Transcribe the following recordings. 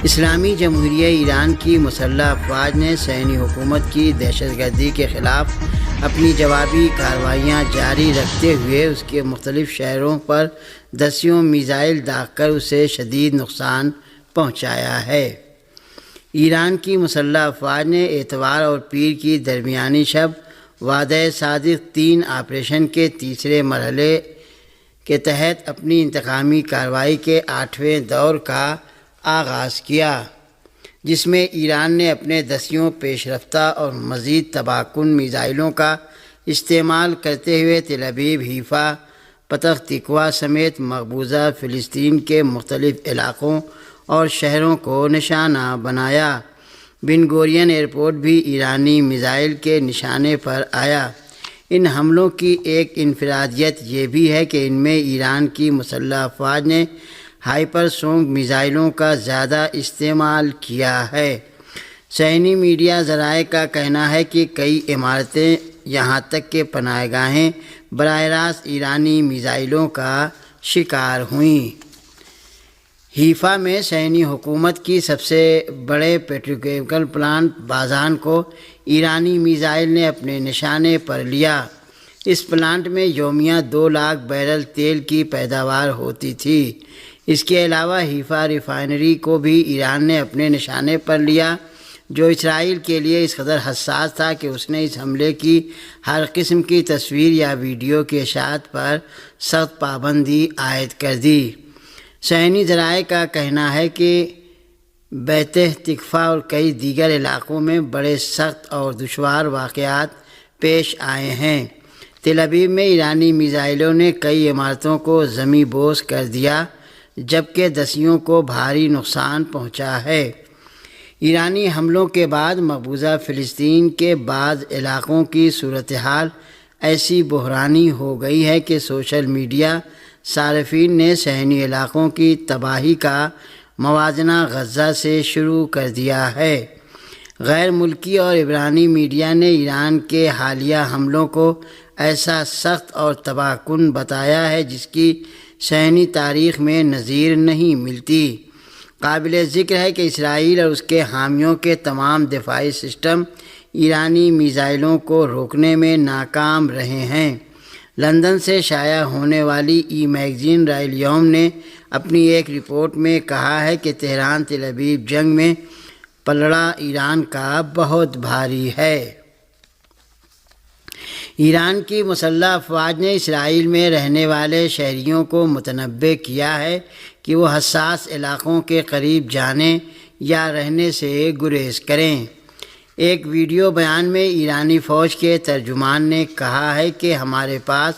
اسلامی جمہوریہ ایران کی مسلح افواج نے صہیونی حکومت کی دہشت گردی کے خلاف اپنی جوابی کارروائیاں جاری رکھتے ہوئے اس کے مختلف شہروں پر دسیوں میزائل داغ کر اسے شدید نقصان پہنچایا ہے۔ ایران کی مسلح افواج نے اتوار اور پیر کی درمیانی شب وعدہ صادق 3 آپریشن کے تیسرے مرحلے کے تحت اپنی انتقامی کارروائی کے 8ویں دور کا آغاز کیا، جس میں ایران نے اپنے دسیوں پیش رفتہ اور مزید تباہ کن میزائلوں کا استعمال کرتے ہوئے تل ابیب، حیفا، پتخ تقوا سمیت مقبوضہ فلسطین کے مختلف علاقوں اور شہروں کو نشانہ بنایا۔ بن گورین ایئرپورٹ بھی ایرانی میزائل کے نشانے پر آیا۔ ان حملوں کی ایک انفرادیت یہ بھی ہے کہ ان میں ایران کی مسلح افواج نے ہائپر سونک میزائلوں کا زیادہ استعمال کیا ہے۔ صہیونی میڈیا ذرائع کا کہنا ہے کہ کئی عمارتیں یہاں تک کہ پناہ گاہیں براہ راست ایرانی میزائلوں کا شکار ہوئیں۔ حیفا میں صہیونی حکومت کی سب سے بڑے پیٹروکیمیکل پلانٹ بازان کو ایرانی میزائل نے اپنے نشانے پر لیا۔ اس پلانٹ میں یومیہ 2 لاکھ بیرل تیل کی پیداوار ہوتی تھی۔ اس کے علاوہ حیفا ریفائنری کو بھی ایران نے اپنے نشانے پر لیا، جو اسرائیل کے لیے اس قدر حساس تھا کہ اس نے اس حملے کی ہر قسم کی تصویر یا ویڈیو کی اشاعت پر سخت پابندی عائد کر دی۔ صہیونی ذرائع کا کہنا ہے کہ بیت تکفا اور کئی دیگر علاقوں میں بڑے سخت اور دشوار واقعات پیش آئے ہیں۔ تل ابیب میں ایرانی میزائلوں نے کئی عمارتوں کو زمیں بوس کر دیا، جبکہ دسیوں کو بھاری نقصان پہنچا ہے۔ ایرانی حملوں کے بعد مقبوضہ فلسطین کے بعض علاقوں کی صورتحال ایسی بحرانی ہو گئی ہے کہ سوشل میڈیا صارفین نے صہیونی علاقوں کی تباہی کا موازنہ غزہ سے شروع کر دیا ہے۔ غیر ملکی اور عبرانی میڈیا نے ایران کے حالیہ حملوں کو ایسا سخت اور تباہ کن بتایا ہے جس کی صہیونی تاریخ میں نظیر نہیں ملتی۔ قابل ذکر ہے کہ اسرائیل اور اس کے حامیوں کے تمام دفاعی سسٹم ایرانی میزائلوں کو روکنے میں ناکام رہے ہیں۔ لندن سے شائع ہونے والی میگزین رائے الیوم نے اپنی ایک رپورٹ میں کہا ہے کہ تہران تل ابیب جنگ میں پلڑا ایران کا بہت بھاری ہے۔ ایران کی مسلح افواج نے اسرائیل میں رہنے والے شہریوں کو متنبہ کیا ہے کہ وہ حساس علاقوں کے قریب جانے یا رہنے سے گریز کریں۔ ایک ویڈیو بیان میں ایرانی فوج کے ترجمان نے کہا ہے کہ ہمارے پاس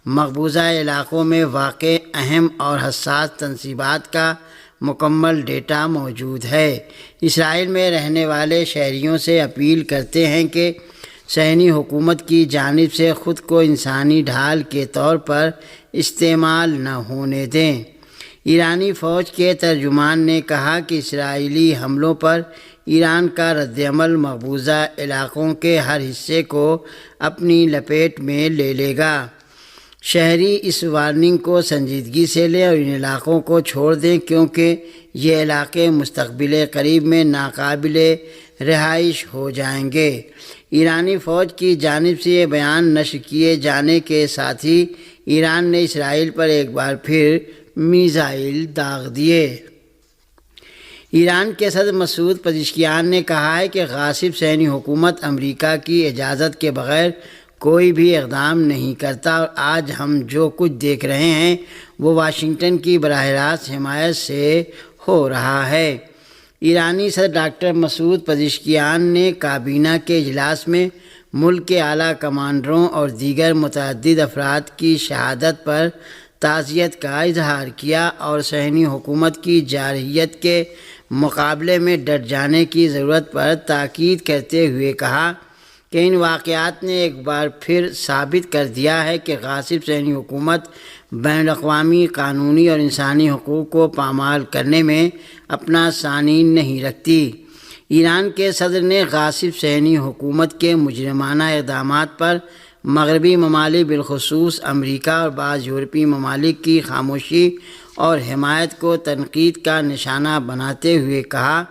مقبوضہ علاقوں میں واقع اہم اور حساس تنصیبات کا مکمل ڈیٹا موجود ہے۔ اسرائیل میں رہنے والے شہریوں سے اپیل کرتے ہیں کہ صہیونی حکومت کی جانب سے خود کو انسانی ڈھال کے طور پر استعمال نہ ہونے دیں۔ ایرانی فوج کے ترجمان نے کہا کہ اسرائیلی حملوں پر ایران کا رد عمل مقبوضہ علاقوں کے ہر حصے کو اپنی لپیٹ میں لے لے گا۔ شہری اس وارننگ کو سنجیدگی سے لیں اور ان علاقوں کو چھوڑ دیں، کیونکہ یہ علاقے مستقبل قریب میں ناقابل رہائش ہو جائیں گے۔ ایرانی فوج کی جانب سے یہ بیان نشر کیے جانے کے ساتھ ہی ایران نے اسرائیل پر ایک بار پھر میزائل داغ دیے۔ ایران کے صدر مسعود پزشکیان نے کہا ہے کہ غاصب صہیونی حکومت امریکہ کی اجازت کے بغیر کوئی بھی اقدام نہیں کرتا، اور آج ہم جو کچھ دیکھ رہے ہیں وہ واشنگٹن کی براہ راست حمایت سے ہو رہا ہے۔ ایرانی صدر ڈاکٹر مسعود پزشکیان نے کابینہ کے اجلاس میں ملک کے اعلیٰ کمانڈروں اور دیگر متعدد افراد کی شہادت پر تعزیت کا اظہار کیا اور صہیونی حکومت کی جارحیت کے مقابلے میں ڈٹ جانے کی ضرورت پر تاکید کرتے ہوئے کہا کہ ان واقعات نے ایک بار پھر ثابت کر دیا ہے کہ غاصب صہیونی حکومت بین الاقوامی قانونی اور انسانی حقوق کو پامال کرنے میں اپنا سانین نہیں رکھتی۔ ایران کے صدر نے غاصب صہیونی حکومت کے مجرمانہ اقدامات پر مغربی ممالک بالخصوص امریکہ اور بعض یورپی ممالک کی خاموشی اور حمایت کو تنقید کا نشانہ بناتے ہوئے کہا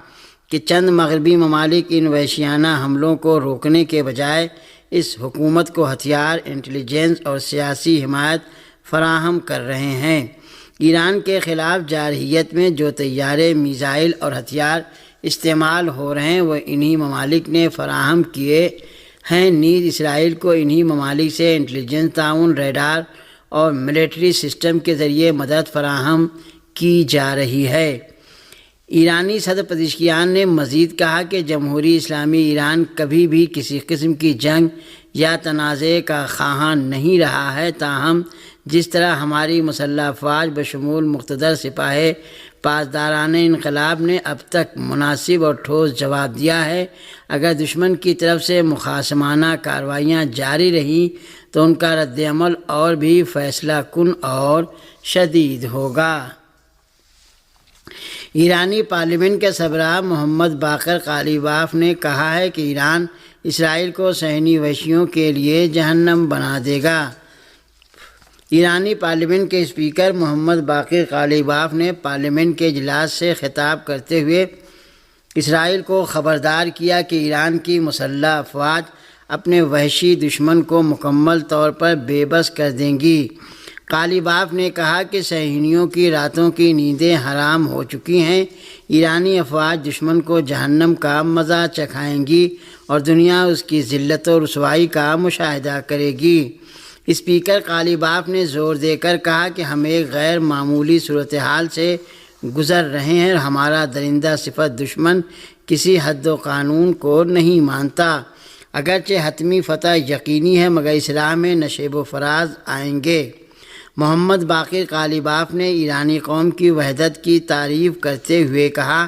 کہ چند مغربی ممالک ان وحشیانہ حملوں کو روکنے کے بجائے اس حکومت کو ہتھیار، انٹیلیجنس اور سیاسی حمایت فراہم کر رہے ہیں۔ ایران کے خلاف جارحیت میں جو طیارے، میزائل اور ہتھیار استعمال ہو رہے ہیں وہ انہی ممالک نے فراہم کیے ہیں۔ نیز اسرائیل کو انہی ممالک سے انٹیلیجنس تعاون، ریڈار اور ملٹری سسٹم کے ذریعے مدد فراہم کی جا رہی ہے۔ ایرانی صدر پزشکیان نے مزید کہا کہ جمہوری اسلامی ایران کبھی بھی کسی قسم کی جنگ یا تنازع کا خواہاں نہیں رہا ہے، تاہم جس طرح ہماری مسلح افواج بشمول مقتدر سپاہ پاسداران انقلاب نے اب تک مناسب اور ٹھوس جواب دیا ہے، اگر دشمن کی طرف سے مخاصمانہ کارروائیاں جاری رہیں تو ان کا رد عمل اور بھی فیصلہ کن اور شدید ہوگا۔ ایرانی پارلیمنٹ کے سربراہ محمد باقر قالیباف نے کہا ہے کہ ایران اسرائیل کو صہیونی وحشیوں کے لیے جہنم بنا دے گا۔ ایرانی پارلیمنٹ کے اسپیکر محمد باقر قالیباف نے پارلیمنٹ کے اجلاس سے خطاب کرتے ہوئے اسرائیل کو خبردار کیا کہ ایران کی مسلح افواج اپنے وحشی دشمن کو مکمل طور پر بے بس کر دیں گی۔ قالیباف نے کہا کہ صہیونیوں کی راتوں کی نیندیں حرام ہو چکی ہیں، ایرانی افواج دشمن کو جہنم کا مزہ چکھائیں گی اور دنیا اس کی ذلت و رسوائی کا مشاہدہ کرے گی۔ اسپیکر قالیباف نے زور دے کر کہا کہ ہم ایک غیر معمولی صورتحال سے گزر رہے ہیں اور ہمارا درندہ صفت دشمن کسی حد و قانون کو نہیں مانتا۔ اگرچہ حتمی فتح یقینی ہے مگر اس راہ میں نشیب و فراز آئیں گے۔ محمد باقر قالیباف نے ایرانی قوم کی وحدت کی تعریف کرتے ہوئے کہا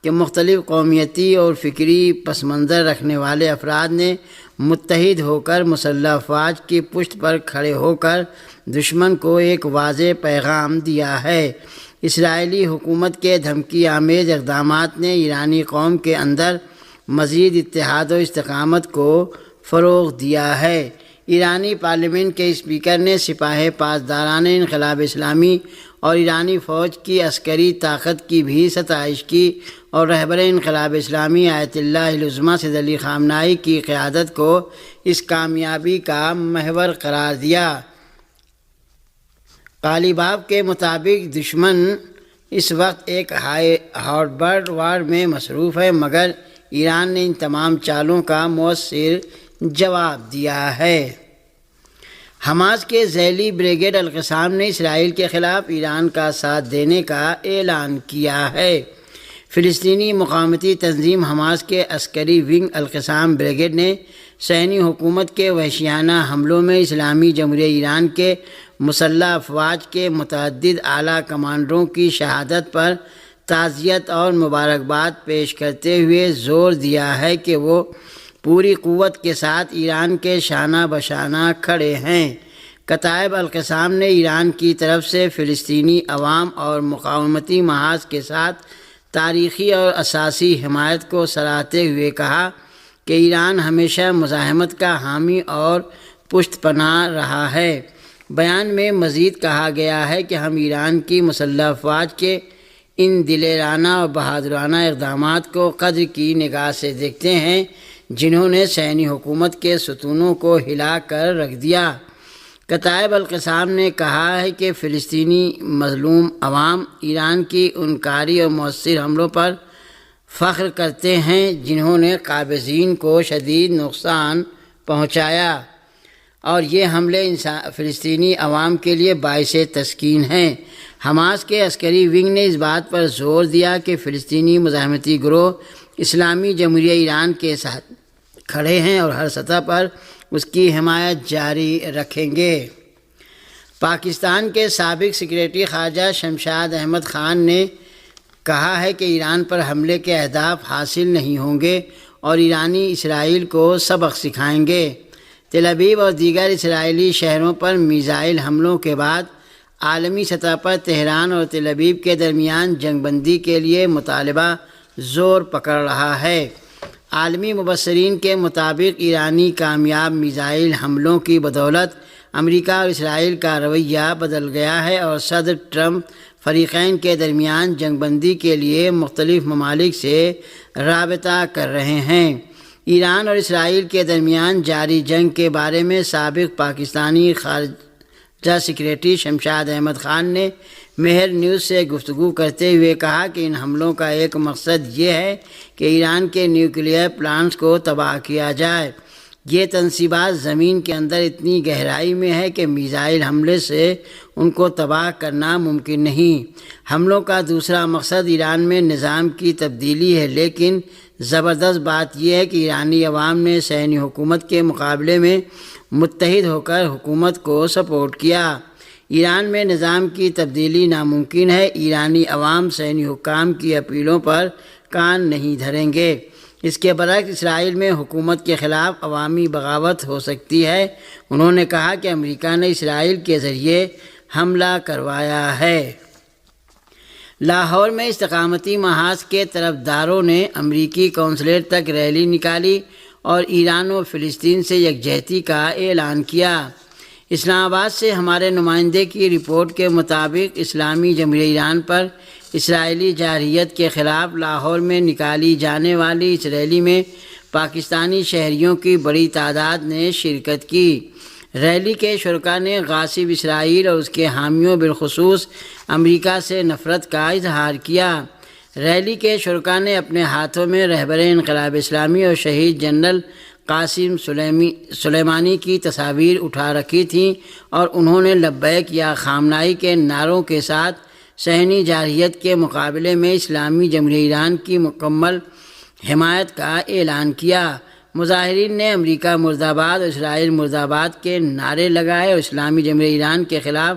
کہ مختلف قومیتی اور فکری پس منظر رکھنے والے افراد نے متحد ہو کر مسلح افواج کی پشت پر کھڑے ہو کر دشمن کو ایک واضح پیغام دیا ہے۔ اسرائیلی حکومت کے دھمکی آمیز اقدامات نے ایرانی قوم کے اندر مزید اتحاد و استقامت کو فروغ دیا ہے۔ ایرانی پارلیمنٹ کے اسپیکر نے سپاہ پاسداران انقلاب اسلامی اور ایرانی فوج کی عسکری طاقت کی بھی ستائش کی اور رہبر انقلاب اسلامی آیت اللہ العظمیٰ سید علی خامنہئی کی قیادت کو اس کامیابی کا محور قرار دیا۔ قالیباف کے مطابق دشمن اس وقت ایک ہارڈ وار میں مصروف ہے مگر ایران نے ان تمام چالوں کا مؤثر جواب دیا ہے۔ حماس کے ذیلی بریگیڈ القسام نے اسرائیل کے خلاف ایران کا ساتھ دینے کا اعلان کیا ہے۔ فلسطینی مقاومتی تنظیم حماس کے عسکری ونگ القسام بریگیڈ نے صہیونی حکومت کے وحشیانہ حملوں میں اسلامی جمہوریہ ایران کے مسلح افواج کے متعدد اعلیٰ کمانڈروں کی شہادت پر تعزیت اور مبارکباد پیش کرتے ہوئے زور دیا ہے کہ وہ پوری قوت کے ساتھ ایران کے شانہ بشانہ کھڑے ہیں۔ کتائب القسام نے ایران کی طرف سے فلسطینی عوام اور مقاومتی محاذ کے ساتھ تاریخی اور اساسی حمایت کو سراہتے ہوئے کہا کہ ایران ہمیشہ مزاحمت کا حامی اور پشت پناہ رہا ہے۔ بیان میں مزید کہا گیا ہے کہ ہم ایران کی مسلح افواج کے ان دلیرانہ اور بہادرانہ اقدامات کو قدر کی نگاہ سے دیکھتے ہیں جنہوں نے صہیونی حکومت کے ستونوں کو ہلا کر رکھ دیا۔ کتائب القسام نے کہا ہے کہ فلسطینی مظلوم عوام ایران کی ان کاری اور مؤثر حملوں پر فخر کرتے ہیں جنہوں نے قابضین کو شدید نقصان پہنچایا اور یہ حملے فلسطینی عوام کے لیے باعث تسکین ہیں۔ حماس کے عسکری ونگ نے اس بات پر زور دیا کہ فلسطینی مزاحمتی گروہ اسلامی جمہوریہ ایران کے ساتھ کھڑے ہیں اور ہر سطح پر اس کی حمایت جاری رکھیں گے۔ پاکستان کے سابق سیکریٹری خارجہ شمشاد احمد خان نے کہا ہے کہ ایران پر حملے کے اہداف حاصل نہیں ہوں گے اور ایرانی اسرائیل کو سبق سکھائیں گے۔ تل ابیب اور دیگر اسرائیلی شہروں پر میزائل حملوں کے بعد عالمی سطح پر تہران اور تل ابیب کے درمیان جنگ بندی کے لیے مطالبہ زور پکڑ رہا ہے۔ عالمی مبصرین کے مطابق ایرانی کامیاب میزائل حملوں کی بدولت امریکہ اور اسرائیل کا رویہ بدل گیا ہے اور صدر ٹرمپ فریقین کے درمیان جنگ بندی کے لیے مختلف ممالک سے رابطہ کر رہے ہیں۔ ایران اور اسرائیل کے درمیان جاری جنگ کے بارے میں سابق پاکستانی خارجہ سیکریٹری شمشاد احمد خان نے مہر نیوز سے گفتگو کرتے ہوئے کہا کہ ان حملوں کا ایک مقصد یہ ہے کہ ایران کے نیوکلیئر پلانٹس کو تباہ کیا جائے۔ یہ تنصیبات زمین کے اندر اتنی گہرائی میں ہے کہ میزائل حملے سے ان کو تباہ کرنا ممکن نہیں۔ حملوں کا دوسرا مقصد ایران میں نظام کی تبدیلی ہے، لیکن زبردست بات یہ ہے کہ ایرانی عوام نے صہیونی حکومت کے مقابلے میں متحد ہو کر حکومت کو سپورٹ کیا۔ ایران میں نظام کی تبدیلی ناممکن ہے۔ ایرانی عوام صہیونی حکام کی اپیلوں پر کان نہیں دھریں گے۔ اس کے برعکس اسرائیل میں حکومت کے خلاف عوامی بغاوت ہو سکتی ہے۔ انہوں نے کہا کہ امریکہ نے اسرائیل کے ذریعے حملہ کروایا ہے۔ لاہور میں استقامتی محاذ کے طرفداروں نے امریکی قونصلیٹ تک ریلی نکالی اور ایران و فلسطین سے یکجہتی کا اعلان کیا۔ اسلام آباد سے ہمارے نمائندے کی رپورٹ کے مطابق اسلامی جمہوریہ ایران پر اسرائیلی جارحیت کے خلاف لاہور میں نکالی جانے والی اس ریلی میں پاکستانی شہریوں کی بڑی تعداد نے شرکت کی۔ ریلی کے شرکاء نے غاصب اسرائیل اور اس کے حامیوں بالخصوص امریکہ سے نفرت کا اظہار کیا۔ ریلی کے شرکاء نے اپنے ہاتھوں میں رہبر انقلاب اسلامی اور شہید جنرل قاسم سلیمانی کی تصاویر اٹھا رکھی تھیں اور انہوں نے لبیک یا خامنائی کے نعروں کے ساتھ صہیونی جارحیت کے مقابلے میں اسلامی جمہوریہ ایران کی مکمل حمایت کا اعلان کیا۔ مظاہرین نے امریکہ مرد آباد اور اسرائیل مرد آباد کے نعرے لگائے اور اسلامی جمہوریہ ایران کے خلاف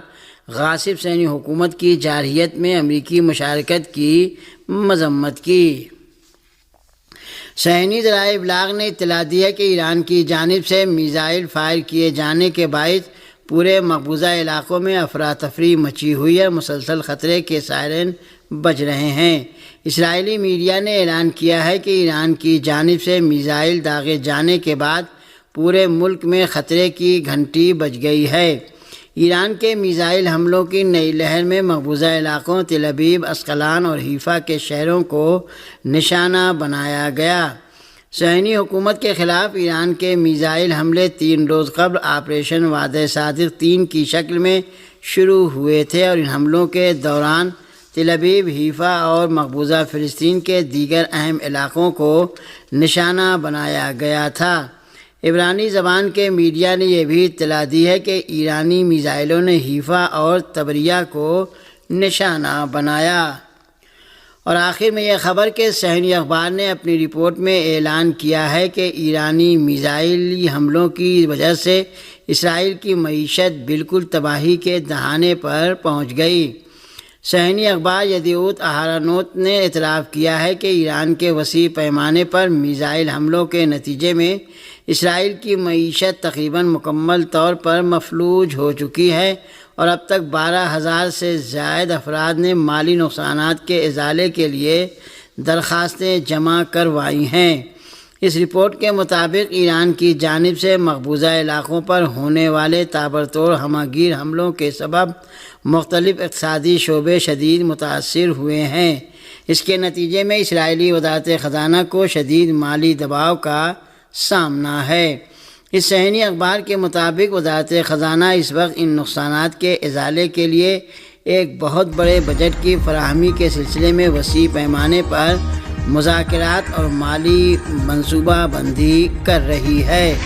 غاصب صہیونی حکومت کی جارحیت میں امریکی مشارکت کی مذمت کی۔ صہیونی ذرائع ابلاغ نے اطلاع دی ہے کہ ایران کی جانب سے میزائل فائر کیے جانے کے باعث پورے مقبوضہ علاقوں میں افراتفری مچی ہوئی ہے، مسلسل خطرے کے سائرن بج رہے ہیں۔ اسرائیلی میڈیا نے اعلان کیا ہے کہ ایران کی جانب سے میزائل داغے جانے کے بعد پورے ملک میں خطرے کی گھنٹی بج گئی ہے۔ ایران کے میزائل حملوں کی نئی لہر میں مقبوضہ علاقوں تل ابیب، اسقلان اور حیفا کے شہروں کو نشانہ بنایا گیا۔ صہیونی حکومت کے خلاف ایران کے میزائل حملے 3 روز قبل آپریشن وعدہ صادق 3 کی شکل میں شروع ہوئے تھے اور ان حملوں کے دوران تل ابیب، حیفا اور مقبوضہ فلسطین کے دیگر اہم علاقوں کو نشانہ بنایا گیا تھا۔ عبرانی زبان کے میڈیا نے یہ بھی اطلاع دی ہے کہ ایرانی میزائلوں نے حیفا اور تبریہ کو نشانہ بنایا۔ اور آخر میں یہ خبر کہ صہیونی اخبار نے اپنی رپورٹ میں اعلان کیا ہے کہ ایرانی میزائلی حملوں کی وجہ سے اسرائیل کی معیشت بالکل تباہی کے دہانے پر پہنچ گئی۔ صہیونی اخبار یدیعوت اہرانوت نے اعتراف کیا ہے کہ ایران کے وسیع پیمانے پر میزائل حملوں کے نتیجے میں اسرائیل کی معیشت تقریباً مکمل طور پر مفلوج ہو چکی ہے اور اب تک 12,000 سے زائد افراد نے مالی نقصانات کے ازالے کے لیے درخواستیں جمع کروائی ہیں۔ اس رپورٹ کے مطابق ایران کی جانب سے مقبوضہ علاقوں پر ہونے والے تابڑتوڑ ہمہ گیر حملوں کے سبب مختلف اقتصادی شعبے شدید متاثر ہوئے ہیں۔ اس کے نتیجے میں اسرائیلی وزارت خزانہ کو شدید مالی دباؤ کا سامنا ہے۔ اس صہیونی اخبار کے مطابق وزارت خزانہ اس وقت ان نقصانات کے ازالے کے لیے ایک بہت بڑے بجٹ کی فراہمی کے سلسلے میں وسیع پیمانے پر مذاکرات اور مالی منصوبہ بندی کر رہی ہے۔